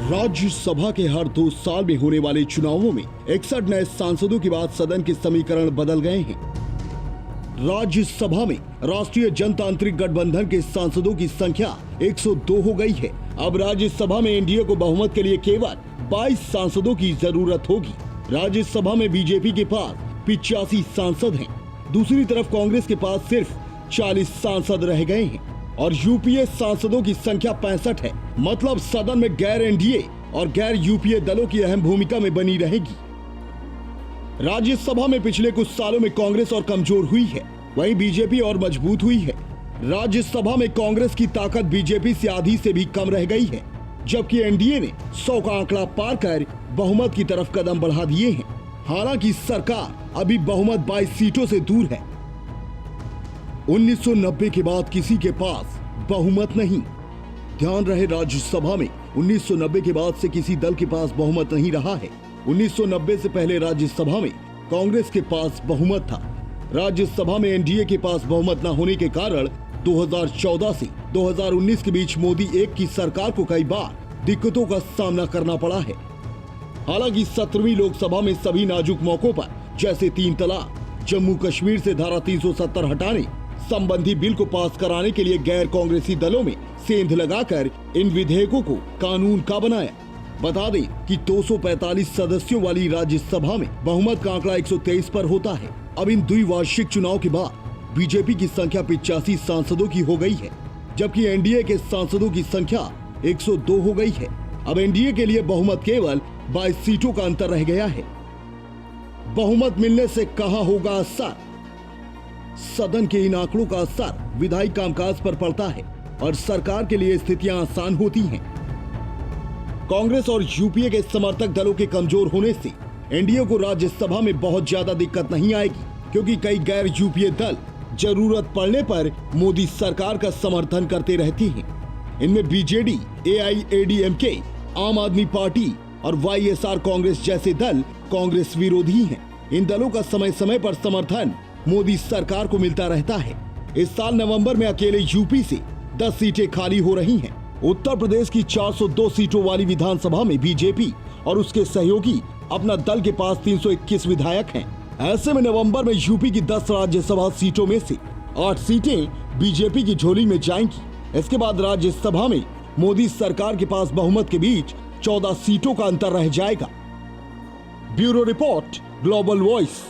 राज्यसभा के हर 2 साल में होने वाले चुनावों में 61 नए सांसदों के बाद सदन के समीकरण बदल गए हैं। राज्यसभा में राष्ट्रीय जनतांत्रिक गठबंधन के सांसदों की संख्या 102 हो गई है। अब राज्यसभा में एनडीए को बहुमत के लिए केवल 22 सांसदों की जरूरत होगी। राज्यसभा में बीजेपी के पास 85 सांसद हैं। दूसरी तरफ कांग्रेस के पास सिर्फ 40 सांसद रह गए हैं और यूपीए सांसदों की संख्या 65 है। मतलब सदन में गैर एनडीए और गैर यूपीए दलों की अहम भूमिका में बनी रहेगी। राज्यसभा में पिछले कुछ सालों में कांग्रेस और कमजोर हुई है, वहीं बीजेपी और मजबूत हुई है। राज्यसभा में कांग्रेस की ताकत बीजेपी से आधी से भी कम रह गई है, जबकि एनडीए ने 100 का आंकड़ा पार कर बहुमत की तरफ कदम बढ़ा दिए हैं। हालांकि सरकार अभी बहुमत 22 सीटों से दूर है। 1990 के बाद किसी के पास बहुमत नहीं। ध्यान रहे, राज्यसभा में 1990 के बाद से किसी दल के पास बहुमत नहीं रहा है। 1990 से पहले राज्यसभा में कांग्रेस के पास बहुमत था। राज्यसभा में एनडीए के पास बहुमत न होने के कारण 2014 से 2019 के बीच मोदी एक की सरकार को कई बार दिक्कतों का सामना करना पड़ा है। हालांकि 17वीं लोकसभा में सभी नाजुक मौकों पर, जैसे 3 तलाक, जम्मू कश्मीर से धारा 370 हटाने संबंधी बिल को पास कराने के लिए गैर कांग्रेसी दलों में सेंध लगाकर इन विधेयकों को कानून का बनाया। बता दें कि 245 सदस्यों वाली राज्यसभा में बहुमत का आंकड़ा 123 पर होता है। अब इन द्विवार्षिक चुनाव के बाद बीजेपी की संख्या 85 सांसदों की हो गई है, जबकि एनडीए के सांसदों की संख्या 102 हो गई है। अब एनडीए के लिए बहुमत केवल 22 सीटों का अंतर रह गया है। बहुमत मिलने से कहां होगा असर? सदन के इन आंकड़ों का असर विधायी कामकाज पर पड़ता है और सरकार के लिए स्थितियां आसान होती हैं। कांग्रेस और यूपीए के समर्थक दलों के कमजोर होने से एनडीए को राज्यसभा में बहुत ज्यादा दिक्कत नहीं आएगी, क्योंकि कई गैर यूपीए दल जरूरत पड़ने पर मोदी सरकार का समर्थन करते रहते हैं। इनमें बीजेडी, एआईएडीएमके, आम आदमी पार्टी और वाईएसआर कांग्रेस जैसे दल कांग्रेस विरोधी हैं। इन दलों का समय समय पर समर्थन मोदी सरकार को मिलता रहता है। इस साल नवंबर में अकेले यूपी से 10 सीटें खाली हो रही हैं। उत्तर प्रदेश की 402 सीटों वाली विधानसभा में बीजेपी और उसके सहयोगी अपना दल के पास 321 विधायक हैं। ऐसे में नवंबर में यूपी की 10 राज्यसभा सीटों में से 8 सीटें बीजेपी की झोली में जाएंगी। इसके बाद राज्यसभा में मोदी सरकार के पास बहुमत के बीच 14 सीटों का अंतर रह जाएगा। Bureau report, global voice.